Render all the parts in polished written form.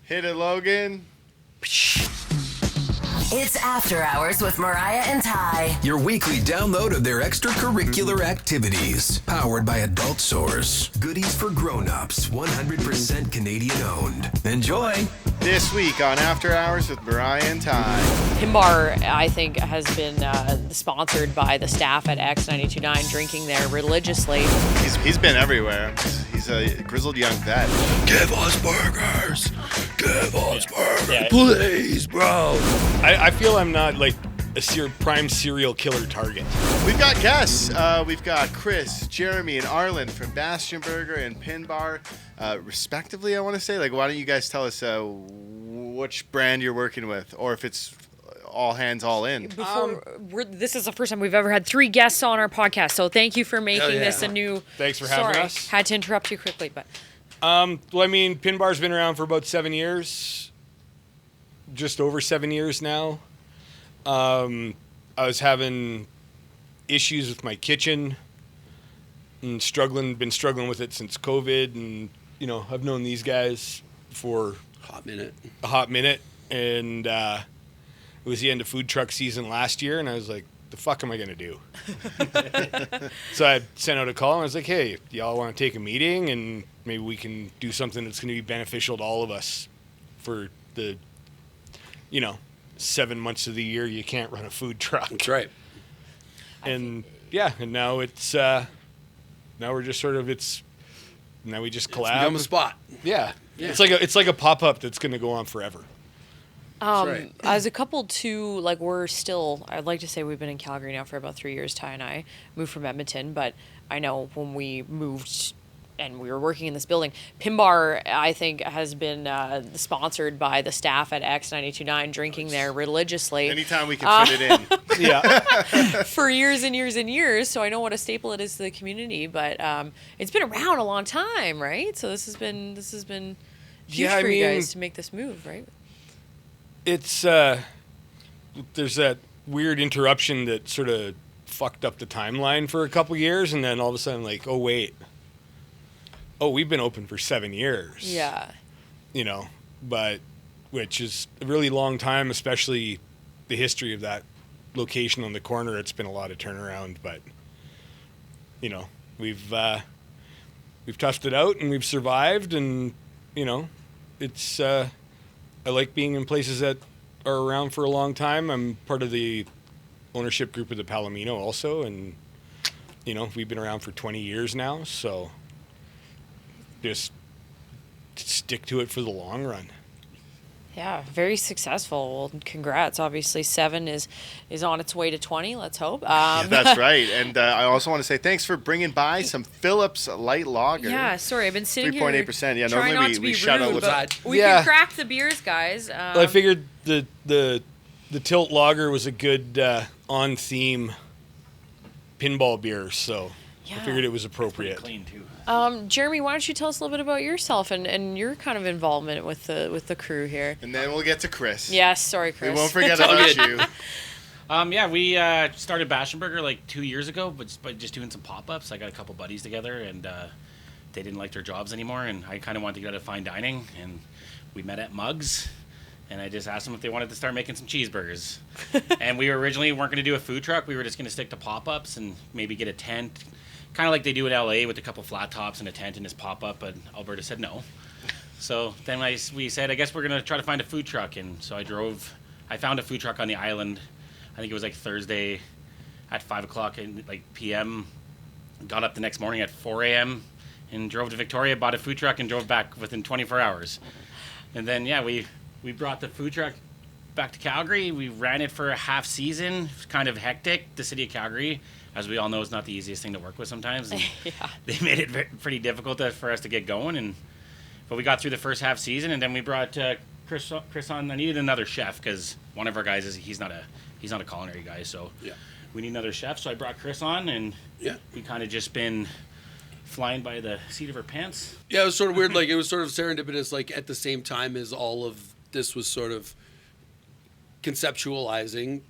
Hit it, Logan. It's After Hours with Mariah and Ty. Your weekly download of their extracurricular activities. Powered by Adult Source. Goodies for grown-ups. 100% Canadian owned. Enjoy. This week on After Hours with Mariah and Ty. Pinbar, I think, has been sponsored by the staff at X92.9, drinking there religiously. He's been everywhere. He's a grizzled young vet. Give us burgers. Give us burgers. Please, bro. I feel I'm not like a prime serial killer target. We've got guests. We've got Chris, Jeremy, and Arlen from Bastion Burger and Pinbar, respectively, I want to say. Like, why don't you guys tell us which brand you're working with, or if it's all hands all in? This is the first time we've ever had 3 guests on our podcast, so thank you for making this a new... Thanks for having us. Had to interrupt you quickly, but... Well, I mean, Pinbar's been around for about 7 years. Just over 7 years now. I was having issues with my kitchen and been struggling with it since COVID. And, you know, I've known these guys for a hot minute. And it was the end of food truck season last year. And I was like, the fuck am I going to do? So I sent out a call and I was like, hey, y'all want to take a meeting and maybe we can do something that's going to be beneficial to all of us for the, 7 months of the year you can't run a food truck. That's right. And and now it's now we're just sort of now we just collab. It's become a spot. Yeah. It's like a pop-up that's going to go on forever. Right. As a couple too, like I'd like to say we've been in Calgary now for about 3 years. Ty and I moved from Edmonton, but I know when we moved and we were working in this building, Pinbar, I think, has been sponsored by the staff at X92.9, drinking there religiously. Anytime we can fit it in. Yeah. For years and years and years, so I know what a staple it is to the community, but it's been around a long time, right? So this has been huge for you guys to make this move, right? It's there's that weird interruption that sort of fucked up the timeline for a couple years, and then all of a sudden, like, oh wait, we've been open for 7 years. Yeah. But which is a really long time, especially the history of that location on the corner. It's been a lot of turnaround, but we've toughed it out and we've survived, and it's I like being in places that are around for a long time. I'm part of the ownership group of the Palomino also, and we've been around for 20 years now, so just stick to it for the long run. Yeah, very successful. Well, congrats. Obviously, 7 is on its way to 20, let's hope. That's right. And I also want to say thanks for bringing by some Phillips light lager. Yeah, sorry, I've been sitting 3.8%. Yeah, trying normally not to we be shout rude, out but we can crack the beers, guys. Well, I figured the Tilt Lager was a good on-theme pinball beer, so I figured it was appropriate. Clean too. Jeremy, why don't you tell us a little bit about yourself and your kind of involvement with the crew here? And then we'll get to Chris. Yes, sorry, Chris. We won't forget about you. We started Bastion Burger like 2 years ago, but just doing some pop-ups. I got a couple buddies together, and they didn't like their jobs anymore, and I kind of wanted to get out of fine dining, and we met at Mugs, and I just asked them if they wanted to start making some cheeseburgers. And we originally weren't going to do a food truck. We were just going to stick to pop-ups and maybe get a tent, kind of like they do in LA with a couple flat tops and a tent and this pop-up, but Alberta said no. So then we said, I guess we're going to try to find a food truck. And so I found a food truck on the island. I think it was like Thursday at 5 o'clock p.m. Got up the next morning at 4 a.m. and drove to Victoria, bought a food truck, and drove back within 24 hours. And then, we brought the food truck back to Calgary. We ran it for a half season. It was kind of hectic. The city of Calgary, as we all know, is not the easiest thing to work with sometimes. And they made it pretty difficult for us to get going. But we got through the first half season, and then we brought Chris on. I needed another chef because one of our guys he's not a culinary guy, so we need another chef. So I brought Chris on, and we kind of just been flying by the seat of our pants. Yeah, it was sort of weird. Like, it was sort of serendipitous. Like, at the same time as all of this was sort of conceptualizing,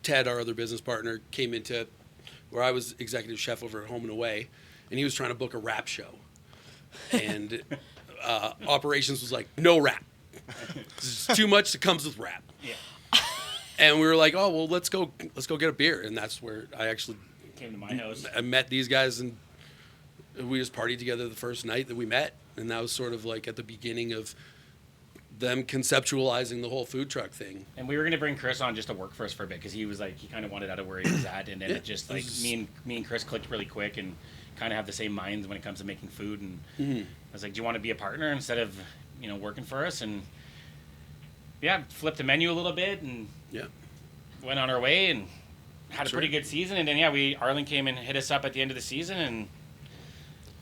Ted, our other business partner, came into where I was executive chef over at Home and Away, and he was trying to book a rap show. And operations was like, no wrap. It's too much that comes with wrap. Yeah. And we were like, oh well, let's go get a beer, and that's where I actually Came to my house. I met these guys, and we just partied together the first night that we met, and that was sort of like at the beginning of them conceptualizing the whole food truck thing. And we were gonna bring Chris on just to work for us for a bit because he was like he kind of wanted out of where he was at, and then Yeah, it just like me and Chris clicked really quick and kind of have the same minds when it comes to making food. And I was like, do you want to be a partner instead of working for us? And yeah, flipped the menu a little bit and Yeah. went on our way and had a pretty good season. And then Arlen came and hit us up at the end of the season, and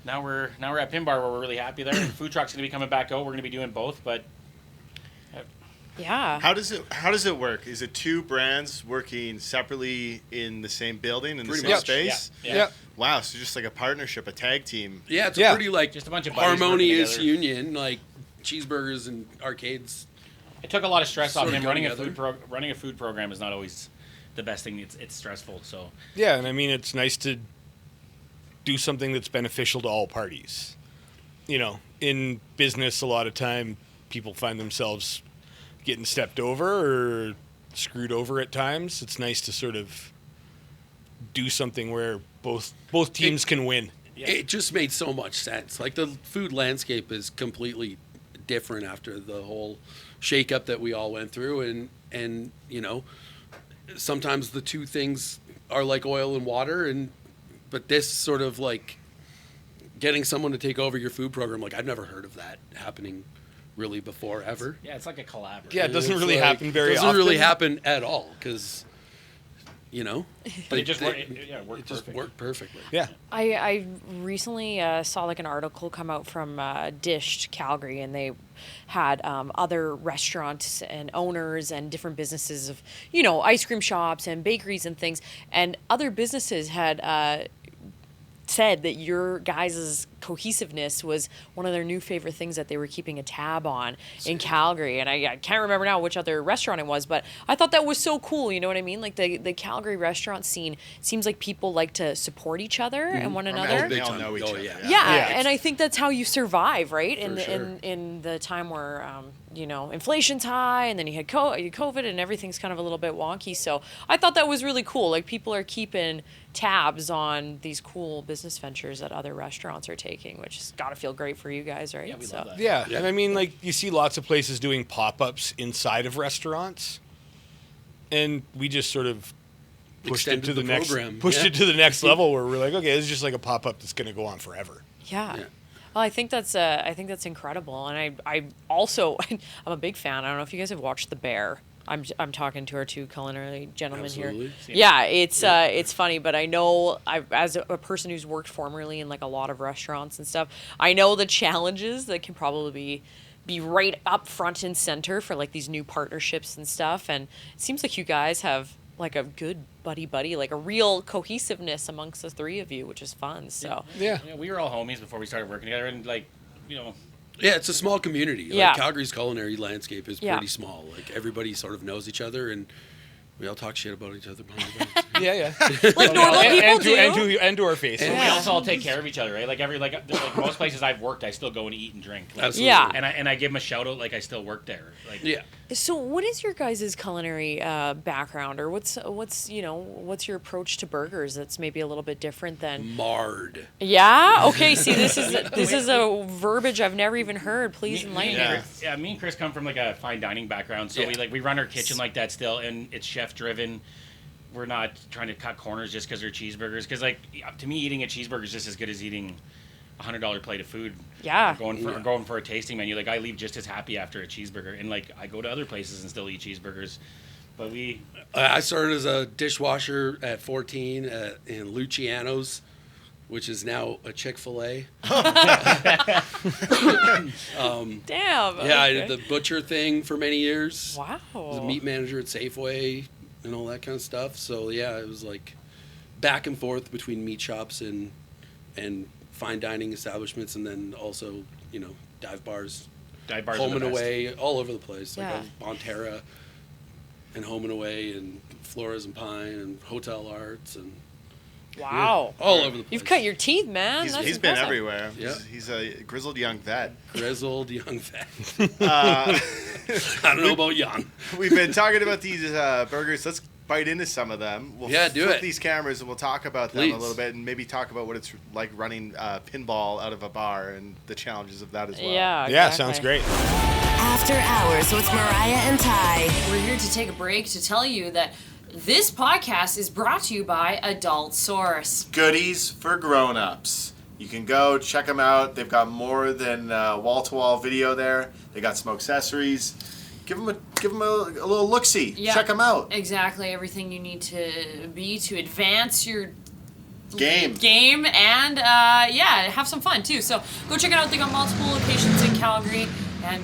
now we're at Pinbar where we're really happy there. Food truck's gonna be coming back out. We're gonna be doing both, but. Yeah. How does it work? Is it two brands working separately in the same building in the Pretty same much, space? Yeah. Wow, so just like a partnership, a tag team. Yeah, it's a pretty like Just a bunch of buddies harmonious working together. union, like cheeseburgers and arcades. It took a lot of stress off Sort of him. go Running a food program is not always the best thing. It's stressful. So Yeah, and I mean, it's nice to do something that's beneficial to all parties. In business, a lot of time, people find themselves getting stepped over or screwed over at times. It's nice to sort of do something where both teams can win. It just made so much sense. Like the food landscape is completely different after the whole shakeup that we all went through, and sometimes the two things are like oil and water, but this sort of like getting someone to take over your food program, like I've never heard of that happening really before ever. yeah, it's like a collaborative. Yeah, it doesn't It's really like- happen very doesn't often. really happen at all because But it just worked. It it just perfect. worked perfectly. Yeah. I recently saw like an article come out from Dished Calgary, and they had other restaurants and owners and different businesses of ice cream shops and bakeries and things, and other businesses had said that your guys' cohesiveness was one of their new favorite things that they were keeping a tab on in Calgary. And I can't remember now which other restaurant it was, but I thought that was so cool. You know what I mean? Like the Calgary restaurant scene seems like people like to support each other and one another. They all time. know each Oh, other. yeah. Yeah, and I think that's how you survive, right? In For the, sure. in the time where inflation's high, and then you had COVID, and everything's kind of a little bit wonky. So I thought that was really cool. Like people are keeping tabs on these cool business ventures that other restaurants are taking, which has got to feel great for you guys, right? Yeah, we love that. Yeah, Yeah. and I mean, like, you see lots of places doing pop-ups inside of restaurants, and we just sort of pushed it Extended to the, the next program. pushed Yeah. it to the next level where we're like, okay, this is just like a pop-up that's going to go on forever. Yeah. Yeah. Well, I think that's incredible, and I also I'm a big fan. I don't know if you guys have watched The Bear. I'm talking to our two culinary gentlemen Absolutely. here. Yeah, it's funny, but I know as a person who's worked formerly in like a lot of restaurants and stuff, I know the challenges that can probably be right up front and center for like these new partnerships and stuff. And it seems like you guys have like a good buddy, like a real cohesiveness amongst the three of you, which is fun. So Yeah. We were all homies before we started working together, and Yeah, it's a small community. Yeah. Like Calgary's culinary landscape is Yeah. pretty small. Like everybody sort of knows each other, and we all talk shit about each other behind the backs. Yeah. like normal people do. And to our face. we Yeah. also all take care of each other, right? Like most places I've worked, I still go and eat and drink. Like, Absolutely. Yeah. And I give them a shout out like I still work there. Like Yeah. So, what is your guys' culinary background, or what's your approach to burgers that's maybe a little bit different than? Marred. Yeah. Okay. See, this is a verbiage I've never even heard. Please enlighten me. Me and Chris come from like a fine dining background, so Yeah. we run our kitchen like that still, and it's chef driven. We're not trying to cut corners just because they're cheeseburgers. Because like to me, eating a cheeseburger is just as good as eating $100 plate of food. Yeah. Going for a tasting menu. Like I leave just as happy after a cheeseburger, and like I go to other places and still eat cheeseburgers. But I started as a dishwasher at 14 in Luciano's, which is now a Chick-fil-A. Damn. Yeah, I okay. did the butcher thing for many years. Wow. I was a meat manager at Safeway and all that kind of stuff. So yeah, it was like back and forth between meat shops and fine dining establishments, and then also dive bars, dive bars home are and the best. away, all over the place. Yeah. Like Bonterra and Home and Away and Flores and Pine and Hotel Arts and Wow. All over the place. You've cut your teeth, man. That's He's been impressive. everywhere. Yeah. He's a grizzled young vet. Grizzled young vet. Uh, I don't know about young. we've been talking about these burgers. Let's bite into some of them. We'll Yeah, do flip it. these cameras and we'll talk about them Please. a little bit and maybe talk about what it's like running pinball out of a bar and the challenges of that as well. Yeah. Yeah, exactly. sounds great. After Hours with Mariah and Ty. We're here to take a break to tell you that this podcast is brought to you by Adult Source. Goodies for grown-ups. You can go check them out. They've got more than wall-to-wall video there. They got some accessories. Give them a little look-see. Yeah. Check them out. Exactly, everything you need to be to advance your Game. and have some fun too. So go check it out. They got multiple locations in Calgary and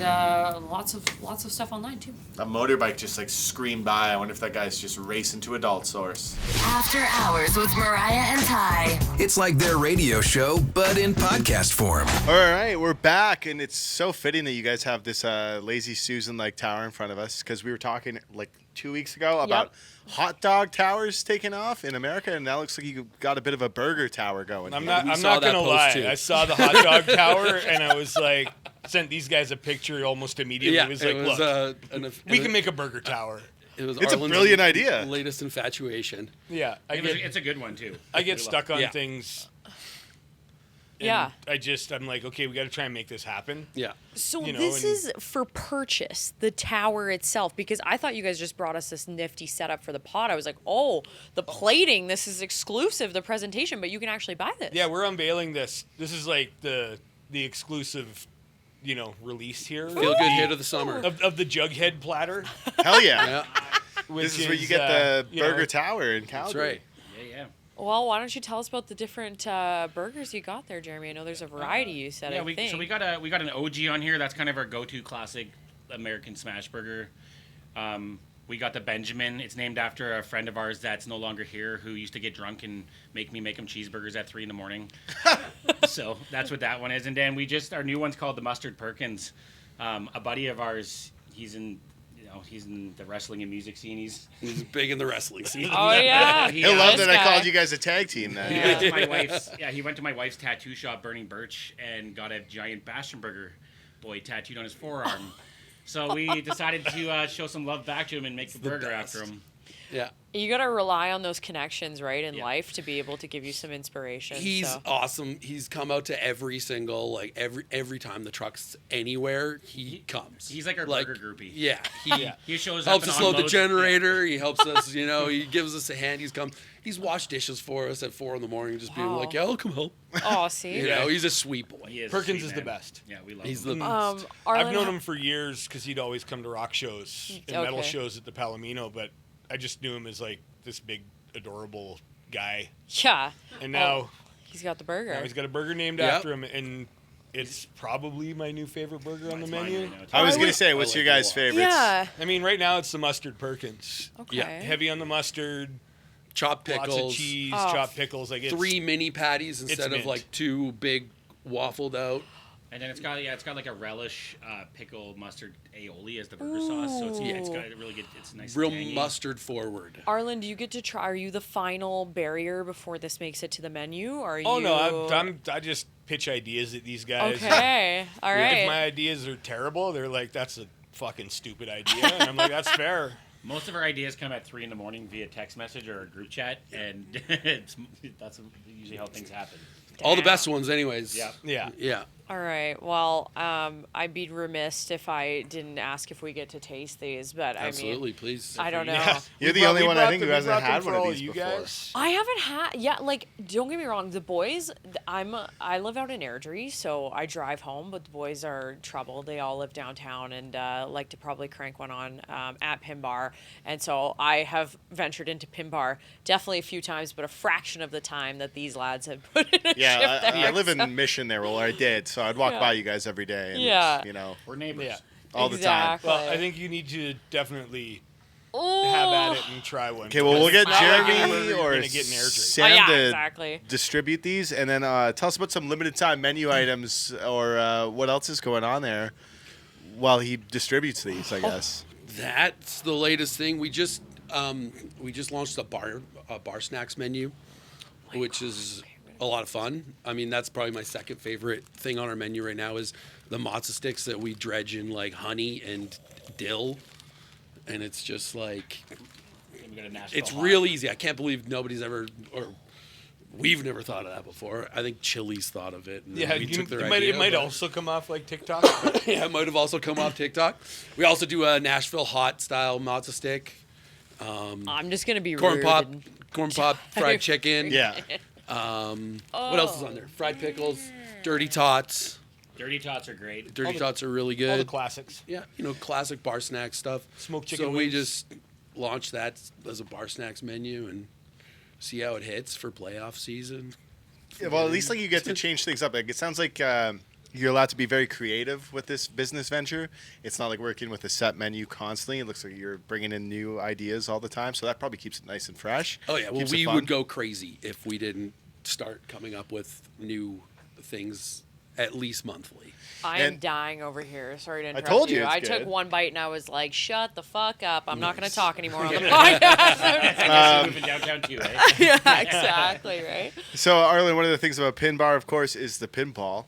lots of stuff online too. A motorbike just like screamed by. I wonder if that guy's just racing to Adult Source. After Hours with Mariah and Ty. It's like their radio show, but in podcast form. All right, we're back, and it's so fitting that you guys have this Lazy Susan-like tower in front of us because we were talking like 2 weeks ago about hot dog towers taking off in America, and now looks like you got a bit of a burger tower going. I'm here. not saw that gonna post, lie. too. I saw the hot dog tower and I was like, sent these guys a picture almost immediately. Yeah, it was like, look, we can make a burger tower. It was It's a Arlen's brilliant idea. Latest infatuation. Yeah, It's a good one too. I get stuck on Yeah. things. and Yeah. I'm like, okay, we got to try and make this happen. Yeah. So You know, this and- is for purchase, the tower itself, because I thought you guys just brought us this nifty setup for the pod. I was like, oh, the plating, this is exclusive, the presentation, but you can actually buy this. Yeah, we're unveiling this. This is like the exclusive, release here. Feel good hit of the summer. Of the Jughead platter. Hell yeah. Yeah. Which This is where you get the you know, burger tower in Calgary. That's right. Yeah. Well, why don't you tell us about the different burgers you got there, Jeremy? I know there's a variety you said, Yeah, I think. so we got an OG on here. That's kind of our go-to classic American smash burger. We got the Benjamin. It's named after a friend of ours that's no longer here who used to get drunk and make him cheeseburgers at 3 a.m. So that's what that one is. And then our new one's called the Mustard Perkins. A buddy of ours, he's in the wrestling and music scene. He's big in the wrestling scene. Oh, yeah. He'll love This that I guy. called you guys a tag team then. He went to my wife's tattoo shop, Burning Birch, and got a giant Bastion Burger boy tattooed on his forearm. So we decided to show some love back to him and make a burger after him. Yeah. You got to rely on those connections, right, in Yeah. life to be able to give you some inspiration. He's so. awesome. He's come out to every single every time the truck's anywhere, he comes. He's like our burger groupie. Yeah. He shows Helps up us and load the unloads- generator. He helps us, he gives us a hand. He's washed dishes for us at 4 a.m. just being Wow. like, yeah, I'll come help. Oh, see? He's a sweet boy. He is Perkins sweet, is the man. best. Yeah, we love He's him. the best. Arlen, I've known him for years because he'd always come to rock shows and metal Okay. shows at the Palomino, but I just knew him as like this big, adorable guy. Yeah. And now, He's got the burger. now he's got a burger named Yep. after him, and it's probably my new favorite burger on the It's mine menu. right now, too. I was I going to would- say, I what's like your it a guys' lot. favorites? Yeah. I mean, right now it's the Mustard Perkins. Okay. Yeah. Heavy on the mustard, Chopped pickles. lots of cheese, Oh. chopped pickles. Like it's 3 mini patties instead of mint. like 2 big waffled out. And then it's got like a relish pickle mustard aioli as the burger sauce. So it's got a really good. It's nice. Real and tangy. mustard forward. Arlen, do you get to try? Are you the final barrier before this makes it to the menu? Or are Oh you... no, I just pitch ideas at these guys. Okay. All right. If my ideas are terrible, they're like, "That's a fucking stupid idea," and I'm like, "That's fair." Most of our ideas come at 3 a.m. via text message or a group chat, and that's usually how things happen. All the best ones, anyways. Yeah. Yeah. Yeah. All right. Well, I'd be remiss if I didn't ask if we get to taste these, but Absolutely, please. I don't know. Yeah. You're We the only we one I brought think them- who we hasn't brought them had for one of all these you before. guys. I haven't had. Yeah, like don't get me wrong. The boys, I live out in Airdrie, so I drive home. But the boys are trouble. They all live downtown and like to probably crank one on at Pinbar. And so I have ventured into Pinbar definitely a few times, but a fraction of the time that these lads have put in a shift Yeah, I there. live in Mission there, or I did, so I'd walk Yeah. by you guys every day. And, Yeah. We're neighbors. Yeah. all the time. Exactly. Well, I think you need to definitely Ooh. have at it and try one. Okay, well, we'll get It's not like Jeremy you're or gonna get an Airdrie. Sam yeah, to exactly. distribute these, and then tell us about some limited time menu items or what else is going on there while he distributes these, I guess. That's the latest thing. We just launched a bar snacks menu. which is a lot of fun. I mean, that's probably my second favorite thing on our menu right now is the matzo sticks that we dredge in like honey and dill, and it's just like it's real easy. I can't believe nobody's ever or we've never thought of that before. I think Chili's thought of it. And we took their idea, it might also come off like TikTok. Yeah, it might have also come off TikTok. We also do a Nashville hot style matzo stick. I'm just gonna be corn rude pop, fried chicken. Yeah. What else is on there? Fried pickles, dirty tots. Dirty tots are great. Dirty tots are really good. All the classics. Yeah, classic bar snack stuff. Smoked chicken So wings. we just launched that as a bar snacks menu and see how it hits for playoff season. Yeah, well, at least like you get to change things up. Like it sounds like you're allowed to be very creative with this business venture. It's not like working with a set menu constantly. It looks like you're bringing in new ideas all the time. So that probably keeps it nice and fresh. Oh yeah, well Keeps it we fun. would go crazy if we didn't start coming up with new things at least monthly. I am And- dying over here. Sorry to interrupt told you it's I good. took one bite and I was like, "Shut the fuck up! I'm not going to talk anymore on the podcast." Moving downtown too, eh? Yeah, exactly right. So, Arlen, one of the things about Pinbar, of course, is the pinball.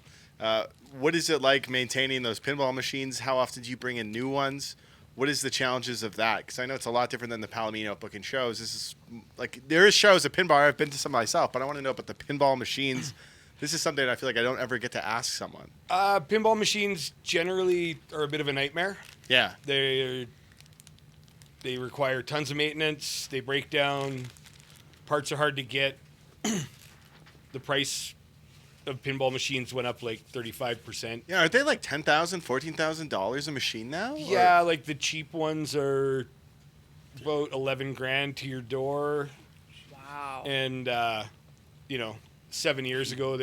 What is it like maintaining those pinball machines? How often do you bring in new ones? What is the challenges of that? Because I know it's a lot different than the Palomino booking shows. This is like there is shows at Pinbar. I've been to some myself, but I want to know about the pinball machines. This is something I feel like I don't ever get to ask someone. Pinball machines generally are a bit of a nightmare. Yeah. They require tons of maintenance. They break down. Parts are hard to get. The price of pinball machines went up like 35%. Yeah, aren't they like $10,000, $14,000 a machine now? Yeah, like the cheap ones are about 11 grand to your door. Wow. And 7 years ago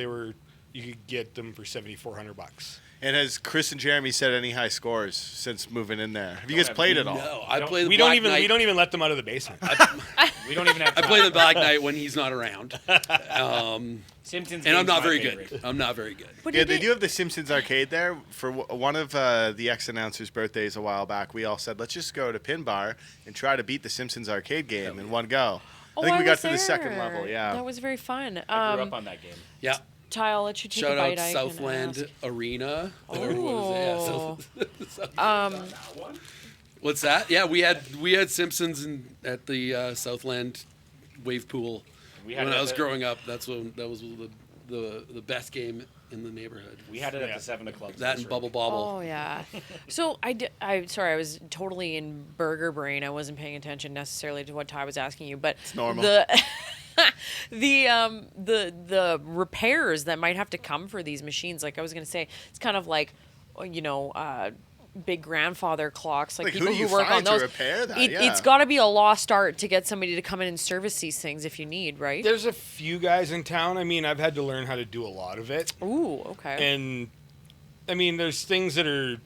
you could get them for $7,400. And has Chris and Jeremy set any high scores since moving in there? Have you guys played at all? No, I play the We Black don't even Knight. we don't even let them out of the basement. We don't even have. I play the Black Knight when he's not around. Simpsons. And I'm game's not my very favorite. good. I'm not very good. But Yeah, did they do have the Simpsons arcade there. For one of the ex-announcers' birthdays a while back, we all said, let's just go to Pinbar and try to beat the Simpsons arcade game in one go. Oh, I think we got was to the second there. level, yeah. That was very fun. I grew up on that game. Yeah. Ty, I'll let you take a Shout out bite. I can Southland ask. Arena. Oh. Or what is it? Yeah, what's that? Yeah, we had Simpsons at the Southland wave pool We had when it I at was the- growing up. That was the best game in the neighborhood. We had it at the 7 o'clock. That and Bubble Bobble. Oh yeah. So sorry, I was totally in burger brain. I wasn't paying attention necessarily to what Ty was asking you, but it's normal. The repairs that might have to come for these machines, like I was gonna say, it's kind of like, big grandfather clocks, like Like, who people do you who work on find to those. repair that? It's Yeah. got to be a lost art to get somebody to come in and service these things if you need, right? There's a few guys in town. I mean, I've had to learn how to do a lot of it. Ooh, okay. And I mean, there's things that are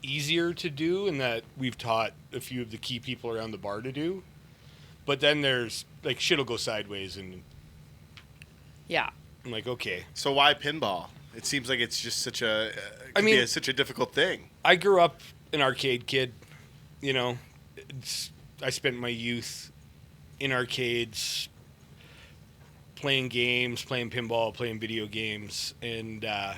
easier to do and that we've taught a few of the key people around the bar to do. But then there's like shit'll go sideways and Yeah. I'm like, okay. So why pinball? It seems like it's just such a such a difficult thing. I grew up an arcade kid, I spent my youth in arcades playing games, playing pinball, playing video games. And a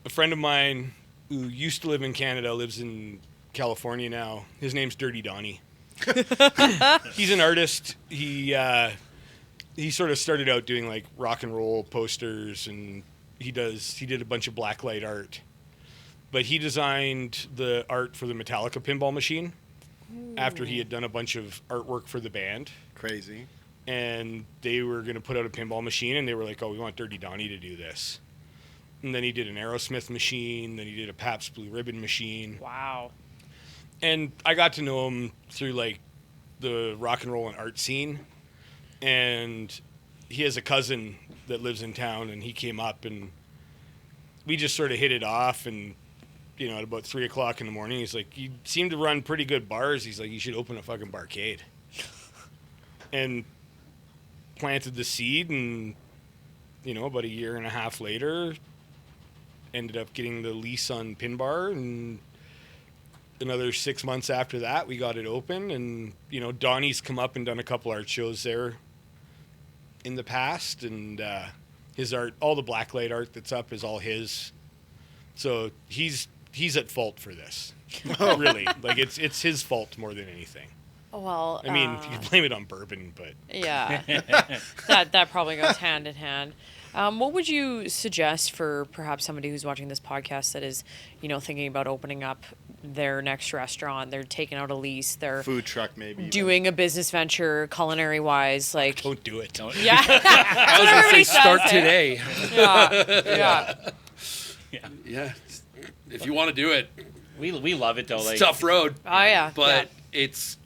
friend of mine who used to live in Canada lives in California now. His name's Dirty Donnie. He's an artist. He sort of started out doing like rock and roll posters, and he did a bunch of blacklight art. But he designed the art for the Metallica pinball machine after he had done a bunch of artwork for the band. Crazy. And they were going to put out a pinball machine, and they were like, oh, we want Dirty Donnie to do this. And then he did an Aerosmith machine, then he did a Pabst Blue Ribbon machine. Wow. And I got to know him through like the rock and roll and art scene. And he has a cousin that lives in town, and he came up and we just sort of hit it off. And at about 3 o'clock in the morning, he's like, you seem to run pretty good bars. He's like, you should open a fucking barcade. And planted the seed, and about a year and a half later ended up getting the lease on Pinbar, and another 6 months after that we got it open. And Donnie's come up and done a couple art shows there in the past, and his art, all the blacklight art that's up, is all his. So he's at fault for this. Really, like it's his fault more than anything. Well, I mean, you can blame it on bourbon, but yeah, that probably goes hand in hand. What would you suggest for perhaps somebody who's watching this podcast that is, thinking about opening up their next restaurant? They're taking out a lease. They're Food truck, maybe. doing a business venture, culinary wise. Like, don't do it. yeah, I was gonna say start today. Yeah. Yeah, if you want to do it, We love it though. it's Like a tough road. Oh yeah, But it's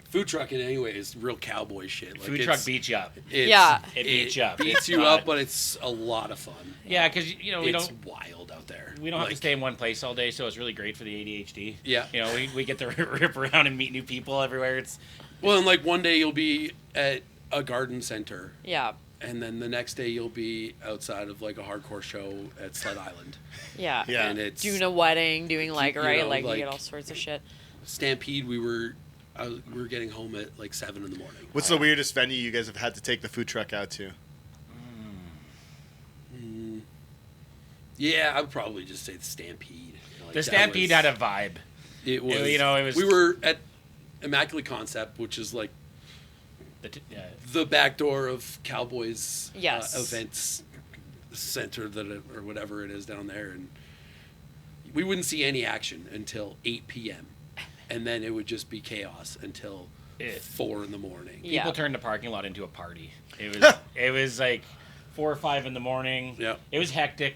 food trucking anyway is real cowboy shit. Like food truck beats you up. Yeah. It beats you up. Beats It's you not- up, but it's a lot of fun. Yeah, because we It's don't wild out there. we don't have to stay in one place all day, so it's really great for the ADHD. Yeah. We get to rip around and meet new people everywhere. It's Well, and like one day you'll be at a garden center, yeah, and then the next day you'll be outside of like a hardcore show at Sled Island. yeah, Yeah. And it's Doing a wedding, doing like You right, know, like you like- get all sorts of shit. Stampede. We were getting home at like 7 a.m. What's the weirdest venue you guys have had to take the food truck out to? Yeah, I would probably just say the Stampede. Like, the that Stampede was- had a vibe. It was. it was- We were at Immaculate Concept, which is like the back door of Cowboys Yes. events center or whatever it is down there, and we wouldn't see any action until 8 p.m. and then it would just be chaos until 4 in the morning. Yeah. People turned the parking lot into a party. It was like 4 or 5 in the morning. Yeah. It was hectic,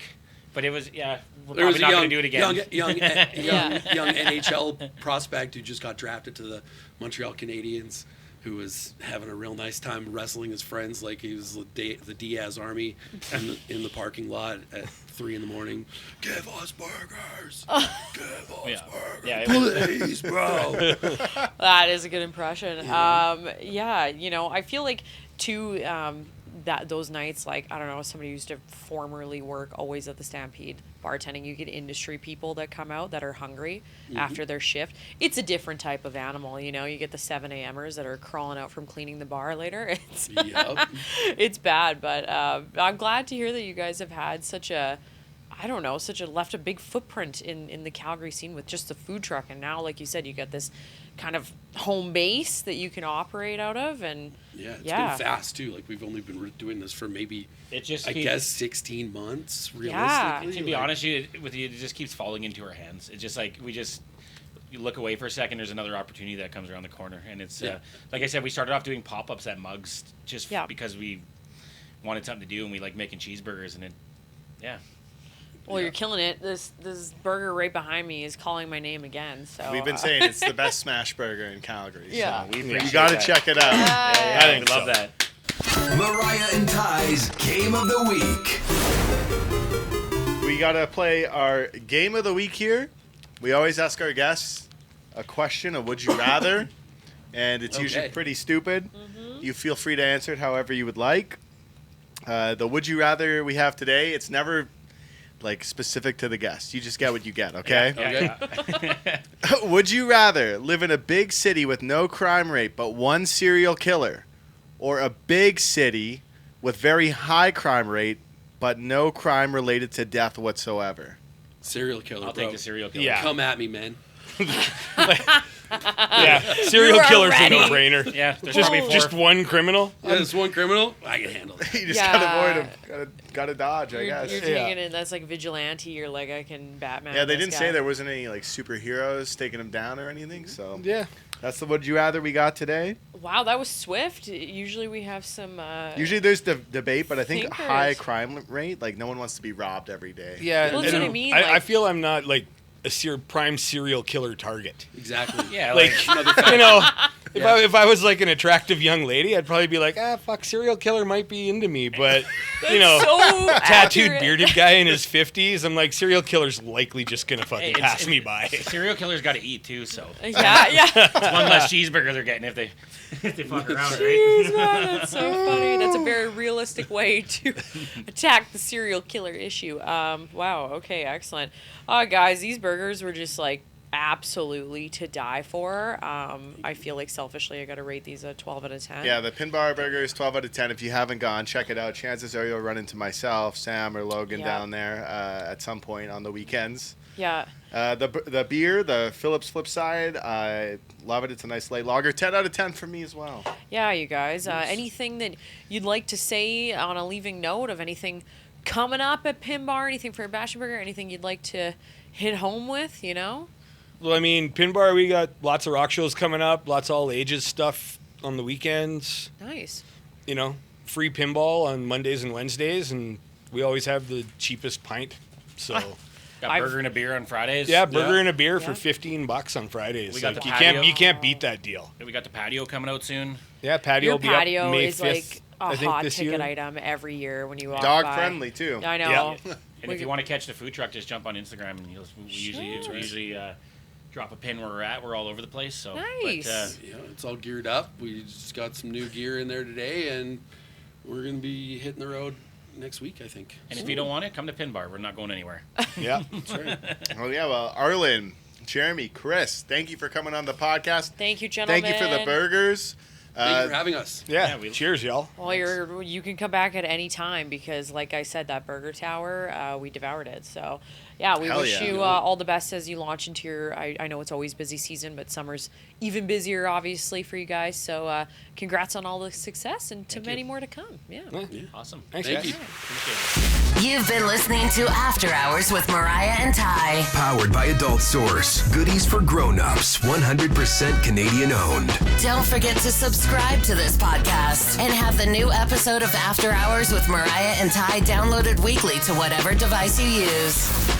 but it was we're There was probably not going to do it again. young Yeah. NHL prospect who just got drafted to the Montreal Canadiens, who was having a real nice time wrestling his friends like he was the Diaz Army in the parking lot at 3 in the morning. Give us burgers. Give us Yeah. burgers. Yeah, it was- Please, bro. That is a good impression. I feel like too that those nights, like I don't know, somebody used to formerly work always at the Stampede bartending. You get industry people that come out that are hungry after their shift. It's a different type of animal, you get the 7 a.m.ers that are crawling out from cleaning the bar later. It's Yep. it's bad, but I'm glad to hear that you guys have had such a left a big footprint in the Calgary scene with just the food truck, and now, like you said, you got this kind of home base that you can operate out of, and Yeah, it's been fast too. Like we've only been doing this for maybe It just I keeps- guess 16 months Yeah. realistically. To be Like, honest with you, it just keeps falling into our hands. It's just like you look away for a second, there's another opportunity that comes around the corner, and it's Yeah. like I said, we started off doing pop-ups at Mugs just Yeah. because we wanted something to do, and we like making cheeseburgers, and well, you're killing it. This burger right behind me is calling my name again. So We've been saying it's the best smash burger in Calgary. Yeah. So we you appreciate got to that. check it out. I think love so. that. Mariah and Ty's Game of the Week. We got to play our game of the week here. We always ask our guests a question of would you rather, and it's usually Okay. pretty stupid. You feel free to answer it however you would like. The would you rather we have today, it's never like specific to the guest. You just get what you get, okay? Yeah. Would you rather live in a big city with no crime rate but one serial killer, or a big city with very high crime rate but no crime related to death whatsoever? serial killer. I'll bro. take the serial killer. Yeah. Come at me, man. Yeah, serial You are killer's ready. a no-brainer. Yeah, there's Just, probably four. just one criminal. Yeah, this one criminal, I can handle it. You just Yeah. gotta avoid him. Gotta dodge, I you're guess. taking it. That's like vigilante. You're like, I can Batman. Yeah, they this didn't guy. say there wasn't any like superheroes taking him down or anything. So Yeah. that's the would you rather we got today. Wow, that was swift. Usually we have some. Usually there's the debate, but I think Thinkers. high crime rate, like no one wants to be robbed every day. Yeah. Well, that's and what I mean, I like- feel I'm not like a prime serial killer target. Exactly. Yeah, Like, Another fact. you know, Yeah. if I was like an attractive young lady, I'd probably be like, fuck, serial killer might be into me, but you know, so tattooed accurate. bearded guy in his 50s, I'm like, serial killer's likely just gonna fucking Hey, pass me by. Serial killers got to eat too, so Yeah, yeah. it's one less cheeseburger they're getting if they fuck around, right? Jeez, man, that's so funny. That's a very realistic way to attack the serial killer issue. Wow. Okay. Excellent. Guys, these burgers were just like absolutely to die for. I feel like selfishly I got to rate these a 12 out of 10. Yeah, the Pinbar Burger is 12 out of 10. If you haven't gone, check it out. Chances are you'll run into myself, Sam, or Logan Yeah. down there at some point on the weekends. Yeah. The beer, the Phillips Flipside, I love it. It's a nice light lager. 10 out of 10 for me as well. Yeah, you guys. Anything that you'd like to say on a leaving note of anything coming up at Pinbar, anything for Bastion Burger, anything you'd like to hit home with, you know? Well, I mean, Pinbar, we got lots of rock shows coming up, lots of all ages stuff on the weekends. Nice. You know, free pinball on Mondays and Wednesdays, and we always have the cheapest pint. So, Got burger and a beer on Fridays. yeah, burger and a beer Yeah. for $15 on Fridays. We got Like, the you can't patio. beat that deal. We got the patio coming out soon. Yeah, patio Your will be up patio May is 5th, like I a think, hot this ticket year. item every year when you walk Dog by. friendly, too. I know. Yeah. And if you want to catch the food truck, just jump on Instagram and we usually drop a pin where we're at. We're all over the place. So Nice. But, Yeah, it's all geared up. We just got some new gear in there today, and we're gonna be hitting the road next week, I think. and if you don't want it, come to Pinbar. We're not going anywhere. Yeah. That's right. Oh, yeah. Well, Arlen, Jeremy, Chris, thank you for coming on the podcast. Thank you, gentlemen. Thank you for the burgers. Thank you for having us. Yeah. Yeah, Cheers, y'all. Well, you can come back at any time because, like I said, that burger tower, we devoured it. So, yeah, we Hell wish yeah. you all the best as you launch into your. I know it's always busy season, but summer's even busier, obviously, for you guys. So, congrats on all the success and to many more to come. Yeah. Awesome. Thanks, Thank guys. you. Appreciate it. You've been listening to After Hours with Mariah and Ty. Powered by Adult Source. Goodies for grown-ups. 100% Canadian owned. Don't forget to subscribe to this podcast and have the new episode of After Hours with Mariah and Ty downloaded weekly to whatever device you use.